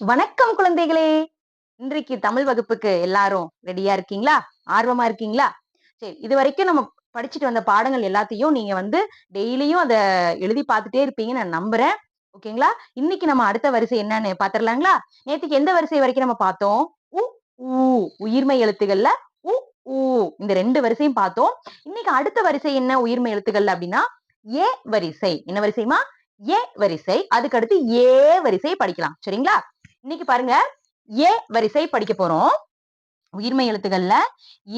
வணக்கம் குழந்தைகளே. இன்றைக்கு தமிழ் வகுப்புக்கு எல்லாரும் ரெடியா இருக்கீங்களா? ஆர்வமா இருக்கீங்களா? சரி, இது வரைக்கும் நம்ம படிச்சுட்டு வந்த பாடங்கள் எல்லாத்தையும் நீங்க டெய்லியும் அத எழுதி பார்த்துட்டே இருப்பீங்கன்னு நான் நம்புறேன். ஓகேங்களா? இன்னைக்கு நம்ம அடுத்த வரிசை என்னன்னு பாத்துரலாங்களா? நேத்துக்கு எந்த வரிசை வரைக்கும் நம்ம பார்த்தோம்? உ, ஊ உயிர்மெய் எழுத்துக்கள்ல உ, ஊ இந்த 2 வரிசையும் பார்த்தோம். இன்னைக்கு அடுத்த வரிசை என்ன உயிர்மெய் எழுத்துக்கள் அப்படின்னா ஏ வரிசை. என்ன வரிசைமா? ஏ வரிசை. அதுக்கு அடுத்து ஏ வரிசை படிக்கலாம். சரிங்களா? இன்னைக்கு பாருங்க, ஏ வரிசை படிக்க போறோம். உயிர்மெய் எழுத்துக்கள்ல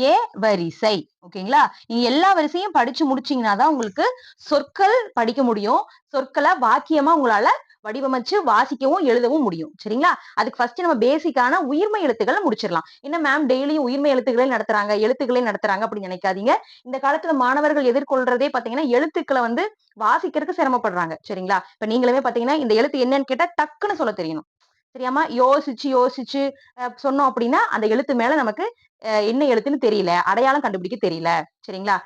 ஏ வரிசை. ஓகேங்களா? நீங்க எல்லா வரிசையும் படிச்சு முடிச்சீங்கன்னா தான் உங்களுக்கு சொற்கள் படிக்க முடியும். சொற்களை வாக்கியமா உங்களால வடிவமைச்சு வாசிக்கவும் எழுதவும் முடியும். சரிங்களா? அதுக்கு ஃபர்ஸ்ட் நம்ம பேசிக்கான உயிர்மெய் எழுத்துக்களை முடிச்சிடலாம். என்ன மேம் டெய்லியும் உயிர்மெய் எழுத்துக்களே நடத்துறாங்க, எழுத்துக்களே நடத்துறாங்க அப்படின்னு நினைக்காதீங்க. இந்த காலத்துல மாணவர்கள் எதிர்கொள்றதே பாத்தீங்கன்னா எழுத்துக்களை வாசிக்கிறதுக்கு சிரமப்படுறாங்க. சரிங்களா? இப்ப நீங்களுமே பாத்தீங்கன்னா இந்த எழுத்து என்னன்னு கேட்டா டக்குன்னு சொல்ல தெரியணும். தெரியாம யோசிச்சு யோசிச்சு சொன்னோம் அப்படின்னா அந்த எழுத்து மேல நமக்கு என்ன எழுத்துன்னு தெரியல, அடையாளம் கண்டுபிடிக்க தெரியல. சரிங்களா?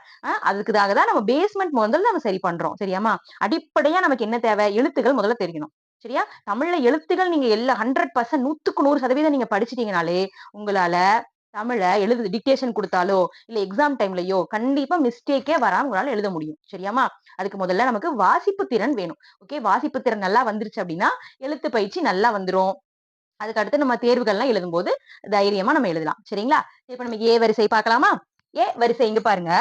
அதுக்குதாக தான் நம்ம பேஸ்மெண்ட் முதல்ல நம்ம சரி பண்றோம். சரியாமா? அடிப்படையா நமக்கு என்ன தேவை? எழுத்துக்கள் முதல்ல தெரியணும். சரியா? தமிழ்ல எழுத்துக்கள் நீங்க எல்லா 100% 100% நீங்க படிச்சிட்டீங்கனாலே உங்களால தமிழ டிக்டேஷன் கொடுத்தாலோ இல்ல எக்ஸாம் டைம்லயோ கண்டிப்பா மிஸ்டேக்கே வராம உங்களால எழுத முடியும். சரியாமா? அதுக்கு முதல்ல நமக்கு வாசிப்பு திறன் வேணும். ஓகே, வாசிப்பு திறன் நல்லா வந்துருச்சு அப்படின்னா எழுத்து பயிற்சி நல்லா வந்துரும். அதுக்கு அடுத்து நம்ம தேர்வுகள்லாம் எழுதும்போது தைரியமா நம்ம எழுதலாம். சரிங்களா? இப்ப நம்ம ஏ வரிசை பார்க்கலாமா? ஏ வரிசை இங்க பாருங்க.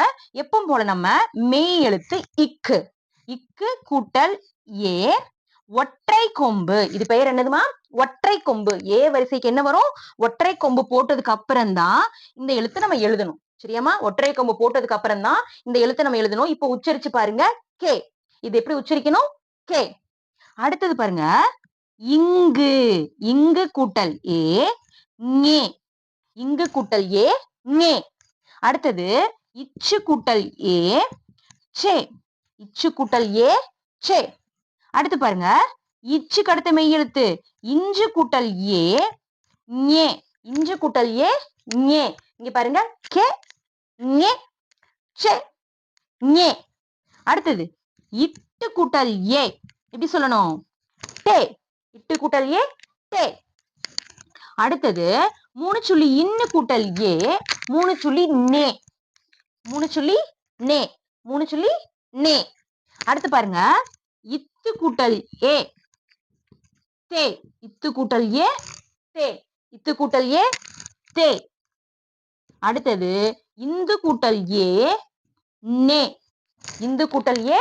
எப்பவும் போல நம்ம மெய் எழுத்து இக்கு. இக்கு கூட்டல் ஏ ஒற்றை கொம்பு. இது பெயர் என்னதுமா? ஒற்றை கொம்பு. ஏ வரிசைக்கு என்ன வரும்? ஒற்றை கொம்பு போட்டதுக்கு அப்புறம் தான் இந்த எழுத்து நம்ம எழுதணும். சரியாமா? ஒற்றை கொம்பு போட்டதுக்கு அப்புறம் தான் இந்த எழுத்தை நம்ம எழுதணும். இப்ப உச்சரிச்சு பாருங்க. கே. இது எப்படி உச்சரிக்கணும்? கே. அடுத்தது பாருங்க, இங்கு. இங்கு கூட்டல் ஏ ஞே. இங்கு கூட்டல் ஏ ஞே. அடுத்தது இச்சு கூட்டல் ஏ சே. இச்சு கூட்டல் ஏ சே. அடுத்து பாருங்க, இச்சுக்கு அடுத்த மெய் எழுத்து இஞ்சு கூட்டல் ஏ ஞே. இஞ்சு கூட்டல் ஏ ஞே. இங்க பாருங்க, கே ஞே சே ஞே. அடுத்தது இட்டு கூட்டல் ஏ எப்படி சொல்லணும்? டே. இட்டு கூட்டல் ஏ டே. அடுத்தது 3 சுழி இன்னு கூட்டல் ஏ 3 சுழி நே. 3 சுழி நே. 3 சுழி நே. அடுத்து பாருங்க, இத்து கூட்டல் ஏ தே. இத்து கூட்டல் ஏ தே. இத்து கூட்டல் ஏ தே. அடுத்தது இந்து கூட்டல் ஏ நே. இந்து கூட்டல் ஏ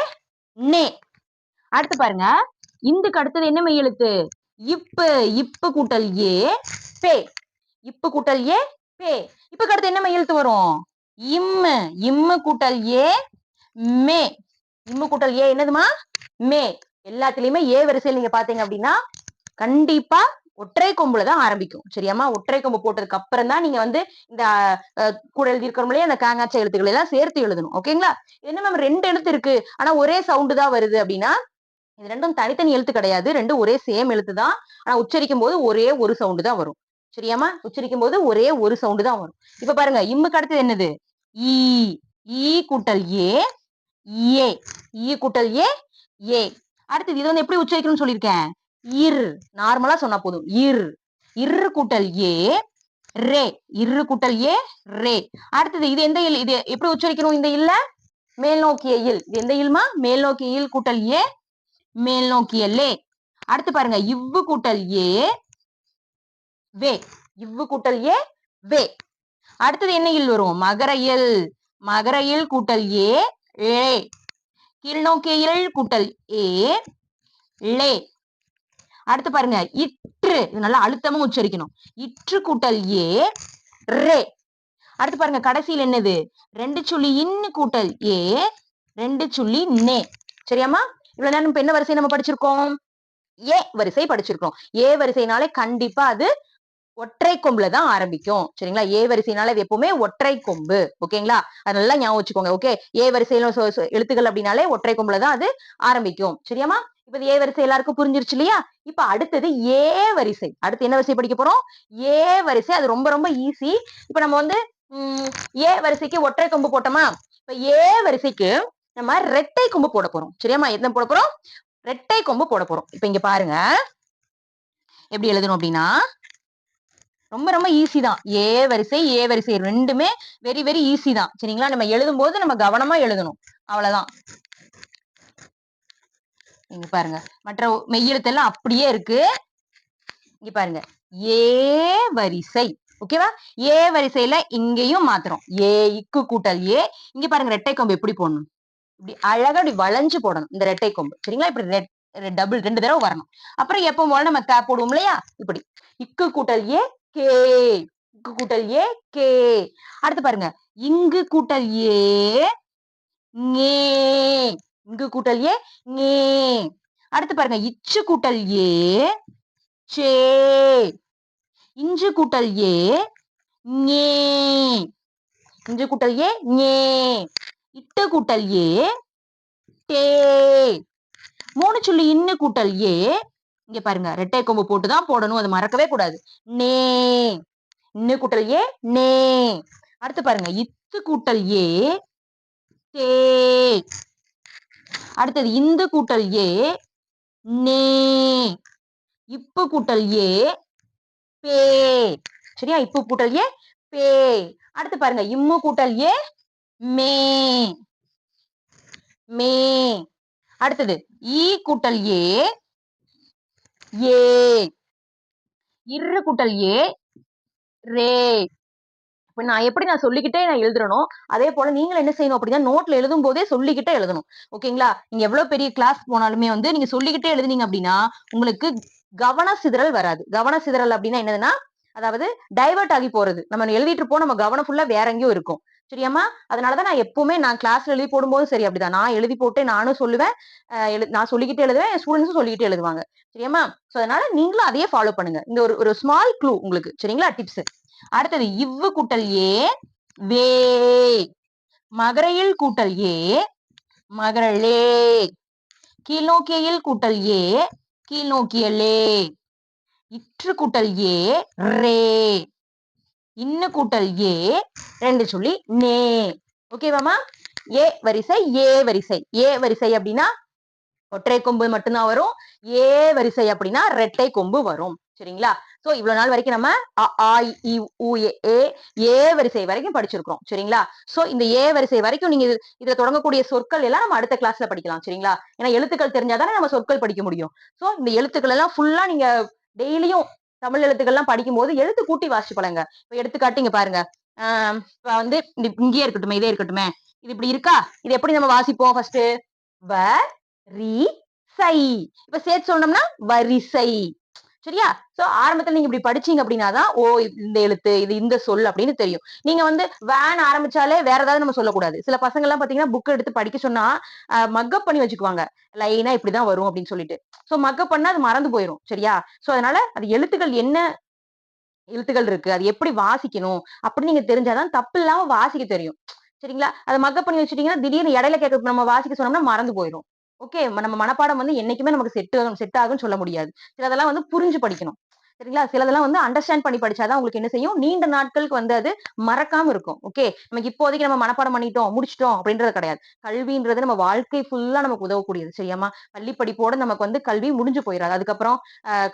நே. அடுத்து பாருங்க, இந்துக்கு அடுத்தது என்ன மெய் எழுத்து? இப்பு. இப்பு கூட்டல் ஏ பே. இப்பு கூட்டல் ஏ பே. இப்புக்கு அடுத்து என்ன மெய் எழுத்து வரும்? இம்மு. இம்மு கூட்டல் ஏ மே. இம்மு கூட்டல் ஏ என்னதுமா? மே. எல்லாத்துலயுமே ஏ வரிசையில் நீங்க பாத்தீங்க அப்படின்னா கண்டிப்பா ஒற்றை கொம்புல தான் ஆரம்பிக்கும். சரியாமா? ஒற்றை கொம்பு போட்டதுக்கு அப்புறம் தான் நீங்க இந்த கூட எழுதி இருக்கிறோம்லயே அந்த காங்காச்ச எழுத்துக்களை எல்லாம் சேர்த்து எழுதணும். ஓகேங்களா? என்ன மேம் 2 எழுத்து இருக்கு ஆனா ஒரே சவுண்டு தான் வருது அப்படின்னா இது ரெண்டும் தனித்தனி எழுத்து கிடையாது. ரெண்டும் ஒரே சேம் எழுத்து தான். ஆனா உச்சரிக்கும் போது ஒரே ஒரு சவுண்டு தான் வரும். சரியாமா? உச்சரிக்கும் போது ஒரே ஒரு சவுண்டு தான் வரும். இப்ப பாருங்க, இம்முக்கு அடுத்தது என்னது? ஈ. ஈ கூட்டல் ஏ ஏ. ஈ கூட்டல் ஏ ஏ. அடுத்தது இது எப்படி உச்சரிக்கணும்னு சொல்லியிருக்கேன்? இர். நார்மலா சொன்னா போதும். இர். இரு கூட்டல் ஏ ரே. இரு கூட்டல் ஏ ரே. அடுத்தது இது எந்த இல்? இது எப்படி உச்சரிக்கணும்? இந்த இல்ல மேல் நோக்கிய இல். இது எந்த இல்மா? மேல் நோக்கிய இல் கூட்டல் ஏ மேல் நோக்கிய லே. அடுத்து பாருங்க, இவ்வு கூட்டல் ஏ வே. இவ்வு கூட்டல் ஏ வே. அடுத்தது என்ன இல் வரும்? மகர இல். மகர இல் கூட்டல் ஏ லே. கீழ் நோக்கிய இல் கூட்டல் ஏ லே. அடுத்து பாருங்க, இற்று. இது நல்லா அழுத்தமா உச்சரிக்கணும். இற்று கூட்டல் ஏ ரே. அடுத்து பாருங்க, கடைசியில் என்னது? 2 சுழி இன்னு கூட்டல் ஏ 2 சுழி நே. சரியாமா? இவ்வளவு நேரம் இப்ப என்ன வரிசை நம்ம படிச்சிருக்கோம்? ஏ வரிசை படிச்சிருக்கோம். ஏ வரிசைனாலே கண்டிப்பா அது ஒற்றை கொம்புல தான் ஆரம்பிக்கும். சரிங்களா? ஏ வரிசைனால அது எப்பவுமே ஒற்றை கொம்பு. ஓகேங்களா? அது நல்லா ஞாபகம் வச்சுக்கோங்க. ஓகே, ஏ வரிசையில எழுத்துக்கள் அப்படின்னாலே ஒற்றை கொம்புல தான் அது ஆரம்பிக்கும். சரியாமா? இப்ப ஏ வரிசை எல்லாருக்கும் புரிஞ்சிருச்சு இல்லையா? இப்ப அடுத்தது ஏ வரிசை. அடுத்து என்ன வரிசை படிக்க போறோம்? ஏ வரிசை. அது ரொம்ப ரொம்ப ஈஸி. இப்ப நம்ம ஏ வரிசைக்கு ஒற்றை கொம்பு போட்டோமா? இப்ப ஏ வரிசைக்கு நம்ம ரெட்டை கொம்பு போட போறோம். சரியாமா? என்ன போட போறோம்? ரெட்டை கொம்பு போட போறோம். இப்ப இங்க பாருங்க, எப்படி எழுதணும் அப்படின்னா ரொம்ப ரொம்ப ஈஸி தான். ஏ வரிசை ரெண்டுமே வெரி வெரி ஈஸி தான். சரிங்களா? நம்ம எழுதும் போது நம்ம கவனமா எழுதணும். அவ்வளவுதான். இங்க பாருங்க. மற்ற மெய்யெழுத்தெல்லாம் அப்படியே இருக்கு. இங்க பாருங்க. ஏ வரிசை. ஓகேவா? ஏ வரிசையில இங்கேயும் மாத்துறோம். ஏ இக்கு கூட்டல் ஏ. இங்க பாருங்க ரெட்டை கொம்பு எப்படி போடணும். இப்படி அழகா இப்படி வளைஞ்சு போடணும். இந்த ரெட்டை கொம்பு. சரிங்களா? இப்படி டபுள் 2 தடவை வரணும். அப்புறம் எப்பவும் போல நம்ம போடுவோம் இல்லையா? இப்படி. இக்கு கூட்டல் ஏ கே. இக்கு கூட்டல் ஏ கே. அடுத்து பாருங்க. இங்கு கூட்டல் ஏ ஞே. இங்கு கூட்டல் ஏ ஞே. அடுத்து பாருங்க. இச்சு கூட்டல் ஏ சே. இஞ்சு கூட்டல் ஏ ஞே. இஞ்சு கூட்டல் ஏ ஞே. இட்டு கூட்டல் ஏ டே. 3 சொல்லி இன்னு கூட்டல் ஏ. இங்க பாருங்க ரெட்டை கொம்பு போட்டுதான் போடணும். அது மறக்கவே கூடாது. நே. இன்னு கூட்டல் ஏ நே. அடுத்து பாருங்க. இத்து கூட்டல் ஏ தே. அடுத்தது இந்து கூட்டல் ஏ நே. இப்பு கூட்டல் ஏ பே. சரியா? இப்பு கூட்டல் ஏ பே. அடுத்து பாருங்க. இம்மு கூட்டல் ஏ மே. மே. அடுத்தது ஈ கூட்டல் ஏ ஏ. இரு கூட்டல் ஏ ரே. இப்ப நான் சொல்லிக்கிட்டே நான் எழுதுறனோ அதே போல நீங்களும் என்ன செய்யணும் அப்படின்னா நோட்ல எழுதும் போதே சொல்லிக்கிட்டே எழுதணும். ஓகேங்களா? நீங்க எவ்வளவு பெரிய கிளாஸ் போனாலுமே வந்து நீங்க சொல்லிக்கிட்டே எழுதுனீங்க அப்படின்னா உங்களுக்கு கவன சிதறல் வராது. கவன சிதறல் அப்படின்னா என்னதுன்னா அதாவது டைவர்ட் ஆகி போறது. நம்ம எழுதிட்டு இருப்போம் நம்ம கவனம் ஃபுல்லா வேற எங்கேயோ இருக்கும். சரியாம்மா? அதனாலதான் நான் எப்பவுமே நான் கிளாஸ்ல எழுதி போடும்போது சரி அப்படிதான். நான் எழுதி போட்டு நானும் சொல்லுவேன். நான் சொல்லிக்கிட்டே எழுதுவேன். என் ஸ்டூடெண்ட்ஸும் சொல்லிக்கிட்டே எழுதுவாங்க. சரியாம்மா? சோ அதனால நீங்களும் அதையே ஃபாலோ பண்ணுங்க. இந்த ஒரு ஸ்மால் க்ளூ உங்களுக்கு. சரிங்களா? டிப்ஸ். அடுத்தது இவ்வு கூட்டல் ஏ வே. மகரையில் கூட்டல் ஏ மகரலே. கீழ்நோக்கியில் கூட்டல் ஏ கீழ்நோக்கியலே. இற்று கூட்டல் ஏ ரே. இன்னு கூட்டல் ஏ 2 சொல்லி நே. ஓகேவாமா? ஏ வரிசை ஏ வரிசை. ஏ வரிசை அப்படின்னா ஒற்றை கொம்பு மட்டும்தான் வரும். ஏ வரிசை அப்படின்னா ரெட்டை கொம்பு வரும். சரிங்களா? சோ இவ்வளவு நாள் வரைக்கும் நம்ம அ ஆ இ உ ஏ ஏ வரிசை வரைக்கும் படிச்சிருக்கோம். சரிங்களா? சோ இந்த ஏ வரிசை வரைக்கும் நீங்க இதுல தொடங்கக்கூடிய சொற்கள் எல்லாம் நம்ம அடுத்த கிளாஸ்ல படிக்கலாம். சரிங்களா? ஏன்னா எழுத்துக்கள் தெரிஞ்சாதானே நம்ம சொற்கள் படிக்க முடியும். சோ இந்த எழுத்துக்கள் எல்லாம் ஃபுல்லா நீங்க டெய்லியும் தமிழ் எழுத்துக்கள் எல்லாம் படிக்கும் போது எழுத்து கூட்டி வாசிச்சு பழங்க. இப்ப எடுத்துக்காட்டு இங்க பாருங்க. இப்ப வந்து இங்கேயே இருக்கட்டுமே இதே இருக்கட்டுமே. இது இப்படி இருக்கா? இது எப்படி நம்ம வாசிப்போம் ஃபர்ஸ்ட்? வ ரி சை. இப்ப சேர்த்து சொன்னோம்னா வரிசை. சரியா? சோ ஆரம்பத்துல நீங்க இப்படி படிச்சீங்க அப்படின்னாதான் ஓ இந்த எழுத்து இது இந்த சொல் அப்படின்னு தெரியும். நீங்க வந்து வேன் ஆரம்பிச்சாலே வேற ஏதாவது நம்ம சொல்லக்கூடாது. சில பசங்க எல்லாம் பாத்தீங்கன்னா புக் எடுத்து படிக்க சொன்னா மக்கப் பண்ணி வச்சுக்குவாங்க. லைனா இப்படிதான் வரும் அப்படின்னு சொல்லிட்டு. சோ மக்கப் பண்ணா அது மறந்து போயிரும். சரியா? சோ அதனால அது எழுத்துக்கள் என்ன எழுத்துக்கள் இருக்கு. அது எப்படி வாசிக்கணும் அப்படின்னு நீங்க தெரிஞ்சாதான் தப்பு இல்லாம வாசிக்க தெரியும். சரிங்களா? அத மக்கப் பண்ணி வச்சுட்டீங்கன்னா திடீர்னு இடையில கேட்க நம்ம வாசிக்க சொன்னோம்னா மறந்து போயிரும். ஓகே. நம்ம மனப்பாடம் வந்து என்னைக்குமே நமக்கு செட் ஆகும்னு சொல்ல முடியாது. சிலதெல்லாம் வந்து புரிஞ்சு படிக்கணும். சரிங்களா? சிலதெல்லாம் வந்து அண்டர்ஸ்டாண்ட் பண்ணி படிச்சாதான் உங்களுக்கு என்ன செய்யும்? நீண்ட நாட்களுக்கு வந்து அது மறக்காம இருக்கும். ஓகே. நமக்கு இப்போதைக்கு நம்ம மனப்பாடம் பண்ணிட்டோம், முடிச்சிட்டோம் அப்படின்றது கிடையாது. கல்வின்றது நம்ம வாழ்க்கை ஃபுல்லா நமக்கு உதவக்கூடியது. சரியாம்மா? பள்ளி படிப்போட நமக்கு வந்து கல்வி முடிஞ்சு போயிராது. அதுக்கப்புறம்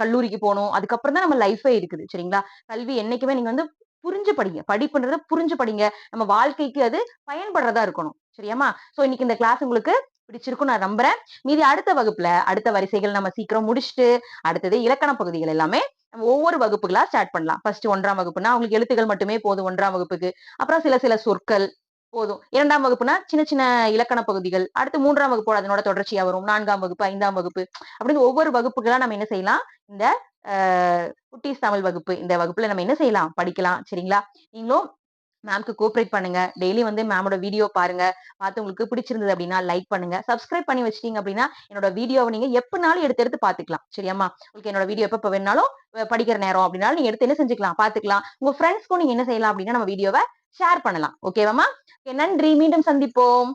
கல்லூரிக்கு போணும். அதுக்கப்புறம் தான் நம்ம லைஃபே இருக்குது. சரிங்களா? கல்வி என்னைக்குமே நீங்க வந்து புரிஞ்சு படிங்க. படிப்புன்றத புரிஞ்சு படிங்க. நம்ம வாழ்க்கைக்கு அது பயன்படுறதா இருக்கணும். சரியாம்மா? சோ இன்னைக்கு இந்த கிளாஸ் உங்களுக்கு பிடிச்சிருக்கும் நான் நம்புறேன். மீதி அடுத்த வகுப்புல அடுத்த வரிசைகள் நம்ம சீக்கிரம் முடிச்சுட்டு அடுத்தது இலக்கண பகுதிகள் எல்லாமே நம்ம ஒவ்வொரு வகுப்புகளா ஸ்டார்ட் பண்ணலாம். ஃபர்ஸ்ட் 1ஆம் வகுப்புனா உங்களுக்கு எழுத்துக்கள் மட்டுமே போதும் 1ஆம் வகுப்புக்கு. அப்புறம் சில சில சொற்கள் போதும். 2ஆம் வகுப்புனா சின்ன சின்ன இலக்கண பகுதிகள். அடுத்து 3ஆம் வகுப்போட அதனோட தொடர்ச்சியா வரும். 4ஆம் வகுப்பு, 5ஆம் வகுப்பு அப்படின்னு ஒவ்வொரு வகுப்புகளா நம்ம என்ன செய்யலாம்? இந்த குட்டீஸ் தமிழ் வகுப்பு இந்த வகுப்புல நம்ம என்ன செய்யலாம்? படிக்கலாம். சரிங்களா? நீங்களும் மேம்க்கு கோஆப்பரேட் பண்ணுங்க. டெய்லி வந்து மேமோட வீடியோ பாருங்க. பார்த்து உங்களுக்கு பிடிச்சிருந்தது அப்படின்னா லைக் பண்ணுங்க. சப்ஸ்கிரைப் பண்ணி வச்சுட்டீங்க அப்படின்னா என்னோட வீடியோவை நீங்க எப்பனாலும் எடுத்து எடுத்து பார்த்துக்கலாம். சரியாம்மா? உங்களுக்கு என்னோட வீடியோ எப்ப வேணாலும் படிக்கிற நேரம் அப்படின்னாலும் நீங்க எடுத்து என்ன செஞ்சுக்கலாம்? பார்த்துக்கலாம். உங்க ஃப்ரெண்ட்ஸ்க்கும் நீங்க என்ன செய்யலாம் அப்படின்னா நம்ம வீடியோவை ஷேர் பண்ணலாம். ஓகேவாம்மா? நன்றி. மீண்டும் சந்திப்போம்.